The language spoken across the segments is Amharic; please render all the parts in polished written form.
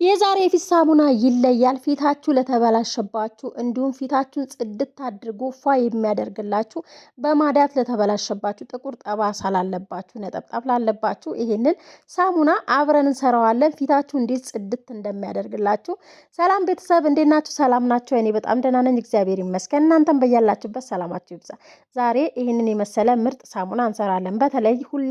የዛሬ የፊት ሳሙና ይለያል። ፊታችሁ ለተበላሸባችሁ እንዲሁም ፊታችሁን ጽድት አድርጎ ፏ የሚያደርግላችሁ፣ በማዳት ለተበላሸባችሁ፣ ጥቁር ጠባሳ ላለባችሁ፣ ነጠብጣብ ላለባችሁ ይሄንን ሳሙና አብረን እንሰራዋለን። ፊታችሁ እንዴት ጽድት እንደሚያደርግላችሁ። ሰላም ቤተሰብ እንዴት ናችሁ? ሰላም ናችሁ? እኔ በጣም ደህና ነኝ፣ እግዚአብሔር ይመስገን። እናንተም በያላችሁበት ሰላማችሁ ይብዛ። ዛሬ ይሄንን የመሰለ ምርጥ ሳሙና እንሰራለን። በተለይ ሁሌ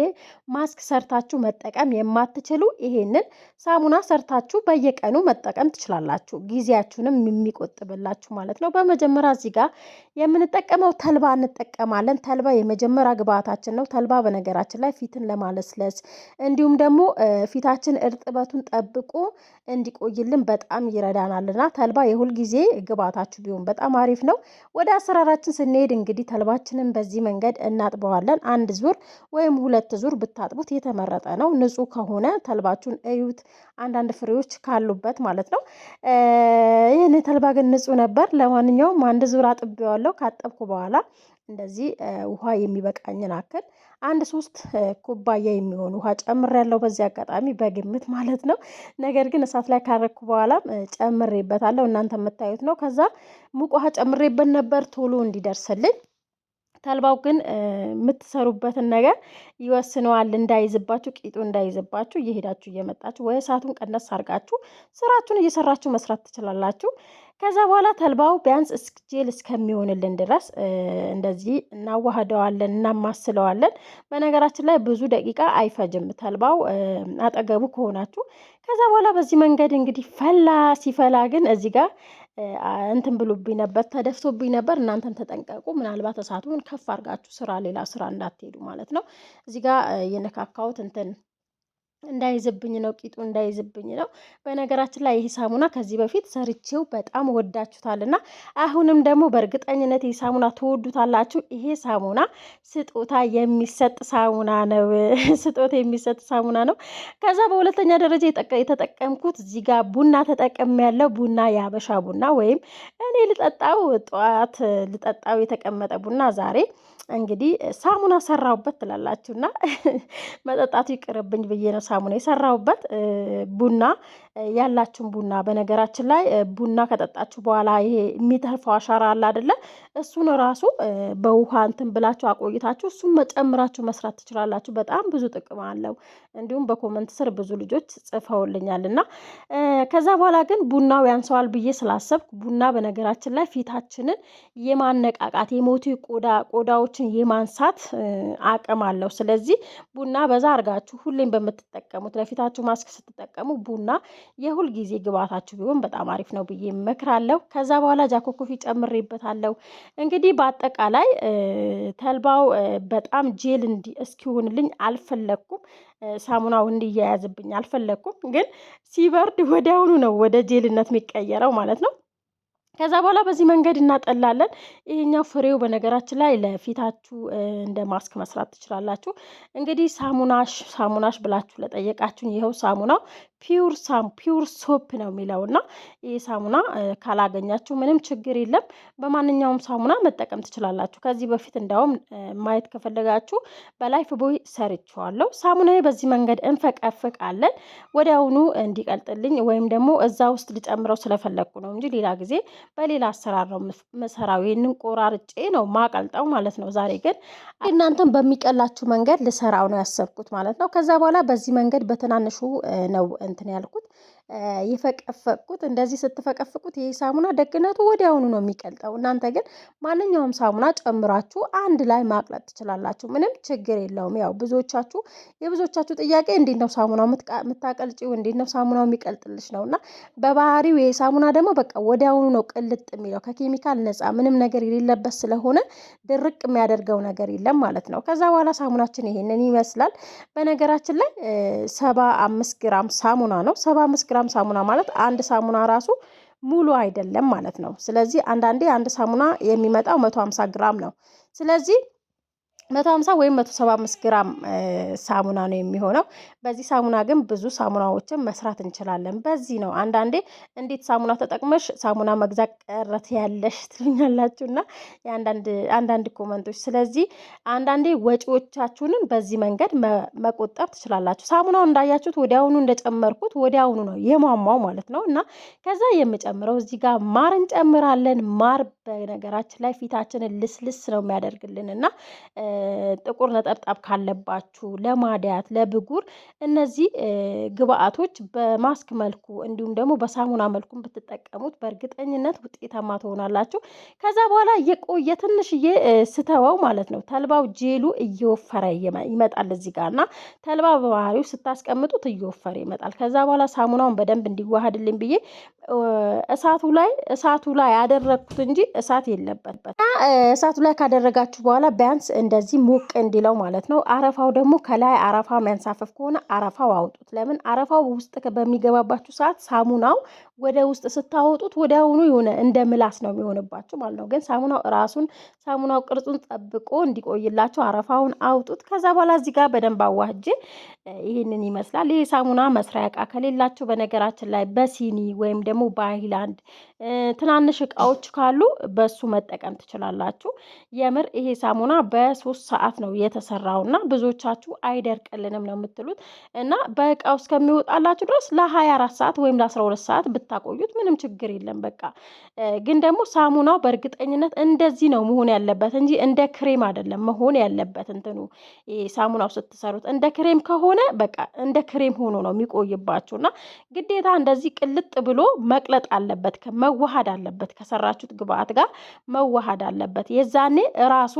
ማስክ ሰርታችሁ መጠቀም የማትችሉ ይሄንን ሳሙና ሰርታችሁ በየቀኑ መጠቀም ትችላላችሁ። ጊዜያችሁንም የሚቆጥብላችሁ ማለት ነው። በመጀመሪያ እዚህ ጋር የምንጠቀመው ተልባ እንጠቀማለን። ተልባ የመጀመሪያ ግብአታችን ነው። ተልባ በነገራችን ላይ ፊትን ለማለስለስ እንዲሁም ደግሞ ፊታችን እርጥበቱን ጠብቆ እንዲቆይልን በጣም ይረዳናልና ተልባ የሁል ጊዜ ግብአታችሁ ቢሆን በጣም አሪፍ ነው። ወደ አሰራራችን ስንሄድ እንግዲህ ተልባችንን በዚህ መንገድ እናጥበዋለን። አንድ ዙር ወይም ሁለት ዙር ብታጥቡት የተመረጠ ነው። ንጹህ ከሆነ ተልባችሁን እዩት፣ አንዳንድ ፍሬዎች ካሉበት ማለት ነው። ይህን ተልባ ግን ንጹህ ነበር። ለማንኛውም አንድ ዙር አጥቤዋለሁ። ካጠብኩ በኋላ እንደዚህ ውሃ የሚበቃኝን አክል 1-3 ኩባያ የሚሆን ውሃ ጨምሬያለሁ። በዚህ አጋጣሚ በግምት ማለት ነው። ነገር ግን እሳት ላይ ካረኩ በኋላ ጨምሬበታለሁ። እናንተ የምታዩት ነው። ከዛ ሙቅ ውሃ ጨምሬበት ነበር ቶሎ እንዲደርስልኝ። ተልባው ግን የምትሰሩበትን ነገር ይወስነዋል። እንዳይዝባችሁ፣ ቂጡ እንዳይዝባችሁ እየሄዳችሁ እየመጣችሁ ወይ እሳቱን ቀነስ አድርጋችሁ ስራችሁን እየሰራችሁ መስራት ትችላላችሁ። ከዛ በኋላ ተልባው ቢያንስ ጄል እስከሚሆንልን ድረስ እንደዚህ እናዋህደዋለን፣ እናማስለዋለን። በነገራችን ላይ ብዙ ደቂቃ አይፈጅም ተልባው አጠገቡ ከሆናችሁ። ከዛ በኋላ በዚህ መንገድ እንግዲህ ፈላ። ሲፈላ ግን እዚህ ጋር እንትን ብሎብኝ ነበር፣ ተደፍቶብኝ ነበር። እናንተም ተጠንቀቁ። ምናልባት እሳቱን ከፍ አድርጋችሁ ሌላ ስራ እንዳትሄዱ ማለት ነው። እዚህ ጋር የነካካሁት እንትን እንዳይዝብኝ ነው፣ ቂጡ እንዳይዝብኝ ነው። በነገራችን ላይ ይሄ ሳሙና ከዚህ በፊት ሰርቼው በጣም ወዳችሁታልና አሁንም ደግሞ በእርግጠኝነት ይሄ ሳሙና ትወዱታላችሁ። ይሄ ሳሙና ስጦታ የሚሰጥ ሳሙና ነው። ስጦታ የሚሰጥ ሳሙና ነው። ከዛ በሁለተኛ ደረጃ የተጠቀምኩት እዚህ ጋር ቡና ተጠቅሜያለሁ። ቡና የሀበሻ ቡና ወይም እኔ ልጠጣው ጠዋት ልጠጣው የተቀመጠ ቡና ዛሬ እንግዲህ ሳሙና ሰራሁበት ትላላችሁና መጠጣቱ ይቅርብኝ ብዬ ነው ሳሙና የሰራሁበት። ቡና ያላችሁን ቡና በነገራችን ላይ ቡና ከጠጣችሁ በኋላ ይሄ የሚተርፈው አሻራ አለ አይደለ? እሱን ራሱ በውሃ እንትን ብላችሁ አቆይታችሁ እሱን መጨምራችሁ መስራት ትችላላችሁ። በጣም ብዙ ጥቅም አለው። እንዲሁም በኮመንት ስር ብዙ ልጆች ጽፈውልኛልና ከዛ በኋላ ግን ቡናው ያንሰዋል ብዬ ስላሰብኩ ቡና በነገራችን ላይ ፊታችንን የማነቃቃት የሞቱ ቆዳዎችን የማንሳት አቅም አለው። ስለዚህ ቡና በዛ አርጋችሁ ሁሌም በምትጠቀሙት ለፊታችሁ ማስክ ስትጠቀሙ ቡና የሁል ጊዜ ግብአታችሁ ቢሆን በጣም አሪፍ ነው ብዬ እመክራለሁ። ከዛ በኋላ ጃኮ ኮፊ ጨምሬበታለሁ። እንግዲህ በአጠቃላይ ተልባው በጣም ጄል እስኪሆንልኝ አልፈለኩም። ሳሙናው እንዲያያዝብኝ አልፈለኩም። ግን ሲበርድ ወዲያውኑ ነው ወደ ጄልነት የሚቀየረው ማለት ነው። ከዛ በኋላ በዚህ መንገድ እናጠላለን። ይሄኛው ፍሬው በነገራችን ላይ ለፊታችሁ እንደ ማስክ መስራት ትችላላችሁ። እንግዲህ ሳሙናሽ ብላችሁ ለጠየቃችሁኝ ይኸው ሳሙናው ፒውር ሶፕ ነው የሚለውና ይህ ሳሙና ካላገኛችሁ ምንም ችግር የለም። በማንኛውም ሳሙና መጠቀም ትችላላችሁ። ከዚህ በፊት እንዳውም ማየት ከፈለጋችሁ በላይፍ ቦይ ሰርቼዋለሁ። ሳሙናዬ በዚህ መንገድ እንፈቀፍቃለን። ወዲያውኑ እንዲቀልጥልኝ ወይም ደግሞ እዛ ውስጥ ልጨምረው ስለፈለግኩ ነው እንጂ ሌላ ጊዜ በሌላ አሰራር ነው መሰራው። ይሄንን ቆራርጬ ነው ማቀልጠው ማለት ነው። ዛሬ ግን እናንተም በሚቀላችሁ መንገድ ልሰራው ነው ያሰብኩት ማለት ነው። ከዛ በኋላ በዚህ መንገድ በትናንሹ ነው እንትን ያልኩት የፈቀፈቁት። እንደዚህ ስትፈቀፍቁት ይሄ ሳሙና ደግነቱ ወዲያውኑ ነው የሚቀልጠው። እናንተ ግን ማንኛውም ሳሙና ጨምራችሁ አንድ ላይ ማቅለጥ ትችላላችሁ። ምንም ችግር የለውም። ያው የብዙዎቻችሁ ጥያቄ እንዴት ነው ሳሙናው የምታቀልጪው? እንዴት ነው ሳሙናው የሚቀልጥልሽ ነውና በባህሪው ይሄ ሳሙና ደግሞ በቃ ወዲያውኑ ነው ቅልጥ የሚለው። ከኬሚካል ነፃ ምንም ነገር የሌለበት ስለሆነ ድርቅ የሚያደርገው ነገር የለም ማለት ነው። ከዛ በኋላ ሳሙናችን ይሄንን ይመስላል። በነገራችን ላይ 75 ግራም ሳሙና ነው። 75 ግራም ሳሙና ማለት አንድ ሳሙና ራሱ ሙሉ አይደለም ማለት ነው። ስለዚህ አንዳንዴ አንድ ሳሙና የሚመጣው 150 ግራም ነው። ስለዚህ 150 ወይም 175 ግራም ሳሙና ነው የሚሆነው። በዚህ ሳሙና ግን ብዙ ሳሙናዎችን መስራት እንችላለን። በዚህ ነው አንዳንዴ እንዴት ሳሙና ተጠቅመሽ ሳሙና መግዛት ቀረት ያለሽ ትሉኛላችሁና አንዳንድ ኮመንቶች። ስለዚህ አንዳንዴ ወጪዎቻችሁንን በዚህ መንገድ መቆጠብ ትችላላችሁ። ሳሙናው እንዳያችሁት ወዲያውኑ እንደጨመርኩት ወዲያውኑ ነው የሟሟው ማለት ነው። እና ከዛ የምጨምረው እዚህ ጋር ማር እንጨምራለን። ማር በነገራችን ላይ ፊታችንን ልስልስ ነው የሚያደርግልን እና ጥቁር ነጠብጣብ ካለባችሁ ለማዲያት ለብጉር እነዚህ ግብአቶች በማስክ መልኩ እንዲሁም ደግሞ በሳሙና መልኩ ብትጠቀሙት በእርግጠኝነት ውጤታማ ትሆናላችሁ። ከዛ በኋላ የቆየ ትንሽዬ ስተወው ማለት ነው ተልባው ጄሉ እየወፈረ ይመጣል እዚህ ጋር እና ተልባ በባህሪው ስታስቀምጡት እየወፈረ ይመጣል። ከዛ በኋላ ሳሙናውን በደንብ እንዲዋሃድልኝ ብዬ እሳቱ ላይ ያደረግኩት እንጂ እሳት የለበትበት። እሳቱ ላይ ካደረጋችሁ በኋላ ቢያንስ እንደዚህ ሞቅ እንዲለው ማለት ነው። አረፋው ደግሞ ከላይ አረፋ የሚያንሳፈፍ ከሆነ አረፋው አውጡት። ለምን አረፋው ውስጥ በሚገባባችሁ ሰዓት ሳሙናው ወደ ውስጥ ስታወጡት ወዲያውኑ የሆነ እንደ ምላስ ነው የሚሆንባችሁ ማለት ነው። ግን ሳሙናው ቅርጹን ጠብቆ እንዲቆይላችሁ አረፋውን አውጡት። ከዛ በኋላ እዚህ ጋር በደንብ አዋህጄ ይህንን ይመስላል። ይህ ሳሙና መስሪያ እቃ ከሌላችሁ በነገራችን ላይ በሲኒ ወይም ደግሞ በሃይላንድ ትናንሽ እቃዎች ካሉ በሱ መጠቀም ትችላላችሁ። የምር ይሄ ሳሙና በ3 ሰዓት ነው የተሰራው እና ብዙዎቻችሁ አይደርቅልንም ነው የምትሉት እና በእቃው እስከሚወጣላችሁ ድረስ ለ24 ሰዓት ወይም ለ12 ሰዓት ብታቆዩት ምንም ችግር የለም። በቃ ግን ደግሞ ሳሙናው በእርግጠኝነት እንደዚህ ነው መሆን ያለበት እንጂ እንደ ክሬም አይደለም መሆን ያለበት። እንትኑ ሳሙናው ስትሰሩት እንደ ክሬም ከሆነ በቃ እንደ ክሬም ሆኖ ነው የሚቆይባችሁና ግዴታ እንደዚህ ቅልጥ ብሎ መቅለጥ አለበት፣ መዋሃድ አለበት፣ ከሰራችሁት ግብአት ጋር መዋሃድ አለበት። የዛኔ ራሱ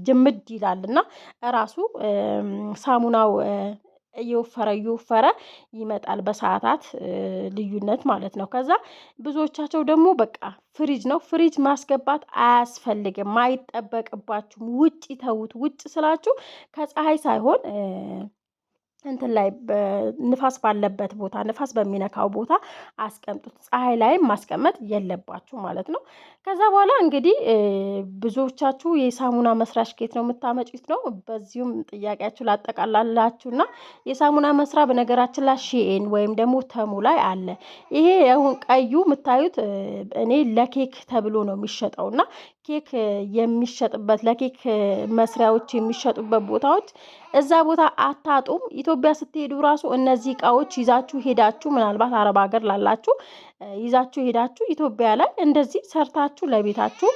ጅምድ ይላልና ራሱ ሳሙናው እየወፈረ ይመጣል በሰዓታት ልዩነት ማለት ነው። ከዛ ብዙዎቻቸው ደግሞ በቃ ፍሪጅ ማስገባት አያስፈልግም፣ አይጠበቅባችሁም። ውጭ ተዉት። ውጭ ስላችሁ ከፀሐይ ሳይሆን እንትን ላይ ንፋስ ባለበት ቦታ ንፋስ በሚነካው ቦታ አስቀምጡት። ፀሐይ ላይም ማስቀመጥ የለባችሁ ማለት ነው። ከዛ በኋላ እንግዲህ ብዙዎቻችሁ የሳሙና መስሪያ ከየት ነው የምታመጪት ነው። በዚሁም ጥያቄያችሁ ላጠቃላላችሁና የሳሙና መስሪያ በነገራችን ላይ ሺኤን ወይም ደግሞ ተሙ ላይ አለ። ይሄ አሁን ቀዩ የምታዩት እኔ ለኬክ ተብሎ ነው የሚሸጠውና ኬክ የሚሸጥበት ለኬክ መስሪያዎች የሚሸጡበት ቦታዎች እዛ ቦታ አታጡም። ኢትዮጵያ ስትሄዱ ራሱ እነዚህ እቃዎች ይዛችሁ ሄዳችሁ ምናልባት አረብ ሀገር ላላችሁ ይዛችሁ ሄዳችሁ ኢትዮጵያ ላይ እንደዚህ ሰርታችሁ ለቤታችሁ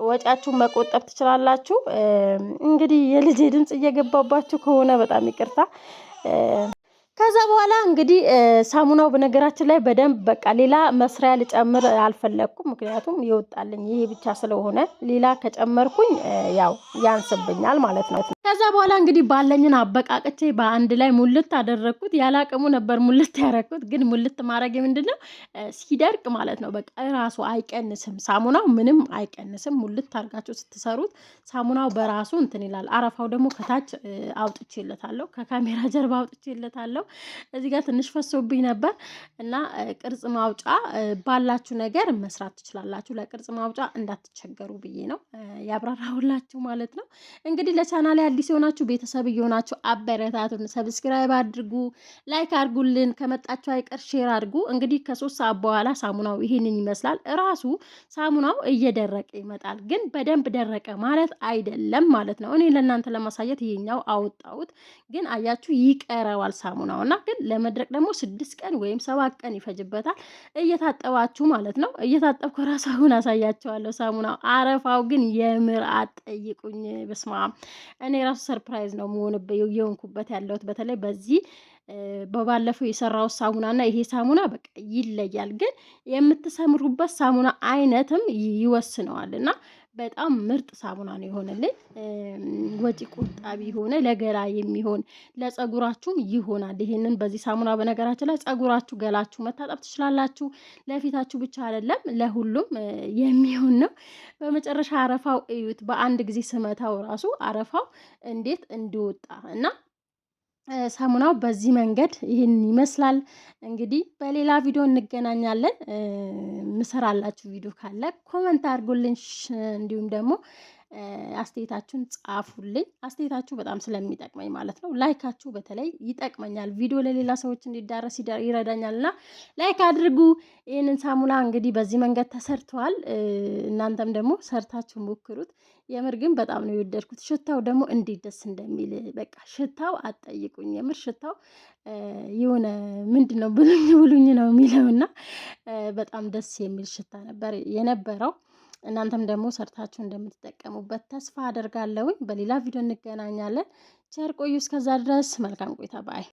ወጪያችሁን መቆጠብ ትችላላችሁ። እንግዲህ የልጄ ድምጽ እየገባባችሁ ከሆነ በጣም ይቅርታ። ከዛ በኋላ እንግዲህ ሳሙናው በነገራችን ላይ በደንብ በቃ ሌላ መስሪያ ልጨምር አልፈለኩም። ምክንያቱም ይወጣልኝ ይሄ ብቻ ስለሆነ ሌላ ከጨመርኩኝ ያው ያንስብኛል ማለት ነው። ከዛ በኋላ እንግዲህ ባለኝን አበቃቅቼ በአንድ ላይ ሙልት አደረኩት። ያላቀሙ ነበር ሙልት ያረኩት፣ ግን ሙልት ማድረግ ምንድነው ሲደርቅ ማለት ነው። በቃ ራሱ አይቀንስም፣ ሳሙናው ምንም አይቀንስም። ሙልት አድርጋችሁ ስትሰሩት ሳሙናው በራሱ እንትን ይላል። አረፋው ደግሞ ከታች አውጥቼለታለሁ፣ ከካሜራ ጀርባ አውጥቼለታለሁ። እዚህ ጋር ትንሽ ፈሶብኝ ነበር እና ቅርጽ ማውጫ ባላችሁ ነገር መስራት ትችላላችሁ። ለቅርጽ ማውጫ እንዳትቸገሩ ብዬ ነው ያብራራሁላችሁ ማለት ነው። እንግዲህ ለቻናሌ አዲስ የሆናችሁ ቤተሰብ እየሆናችሁ አበረታቱን። ሰብስክራይብ አድርጉ፣ ላይክ አድርጉልን፣ ከመጣችሁ አይቀር ሼር አድርጉ። እንግዲህ ከ3 ሰዓት በኋላ ሳሙናው ይሄንን ይመስላል። ራሱ ሳሙናው እየደረቀ ይመጣል፣ ግን በደንብ ደረቀ ማለት አይደለም ማለት ነው። እኔ ለእናንተ ለማሳየት ይሄኛው አወጣሁት፣ ግን አያችሁ ይቀረዋል ሳሙናው እና ግን ለመድረቅ ደግሞ 6 ቀን ወይም 7 ቀን ይፈጅበታል። እየታጠባችሁ ማለት ነው። እየታጠብኩ ራሱ አሁን አሳያችኋለሁ። ሳሙናው አረፋው ግን የምር አጠይቁኝ። በስማ እኔ ራሱ ሰርፕራይዝ ነው የሆንኩበት ያለሁት። በተለይ በዚህ በባለፈው የሰራው ሳሙናና ይሄ ሳሙና በቃ ይለያል። ግን የምትሰምሩበት ሳሙና አይነትም ይወስነዋል እና በጣም ምርጥ ሳሙና ነው የሆነልኝ። ወጪ ቆጣቢ ሆነ፣ ለገላ የሚሆን ለጸጉራችሁም ይሆናል። ይሄንን በዚህ ሳሙና በነገራችን ላይ ጸጉራችሁ፣ ገላችሁ መታጠብ ትችላላችሁ። ለፊታችሁ ብቻ አይደለም ለሁሉም የሚሆን ነው። በመጨረሻ አረፋው እዩት። በአንድ ጊዜ ስመታው ራሱ አረፋው እንዴት እንዲወጣ እና ሳሙናው በዚህ መንገድ ይህን ይመስላል። እንግዲህ በሌላ ቪዲዮ እንገናኛለን። ምሰራላችሁ ቪዲዮ ካለ ኮመንት አድርጉልኝ። እንዲሁም ደግሞ አስተያየታችሁን ጻፉልኝ። አስተያየታችሁ በጣም ስለሚጠቅመኝ ማለት ነው። ላይካችሁ በተለይ ይጠቅመኛል፣ ቪዲዮ ለሌላ ሰዎች እንዲዳረስ ይረዳኛል እና ላይክ አድርጉ። ይህንን ሳሙና እንግዲህ በዚህ መንገድ ተሰርተዋል። እናንተም ደግሞ ሰርታችሁ ሞክሩት። የምር ግን በጣም ነው የወደድኩት። ሽታው ደግሞ እንዴት ደስ እንደሚል በቃ ሽታው አትጠይቁኝ። የምር ሽታው የሆነ ምንድን ነው ብሉኝ ብሉኝ ነው የሚለውና በጣም ደስ የሚል ሽታ ነበር የነበረው። እናንተም ደግሞ ሰርታችሁ እንደምትጠቀሙበት ተስፋ አደርጋለሁኝ። በሌላ ቪዲዮ እንገናኛለን። ቸር ቆዩ። እስከዛ ድረስ መልካም ቆይታ ባይ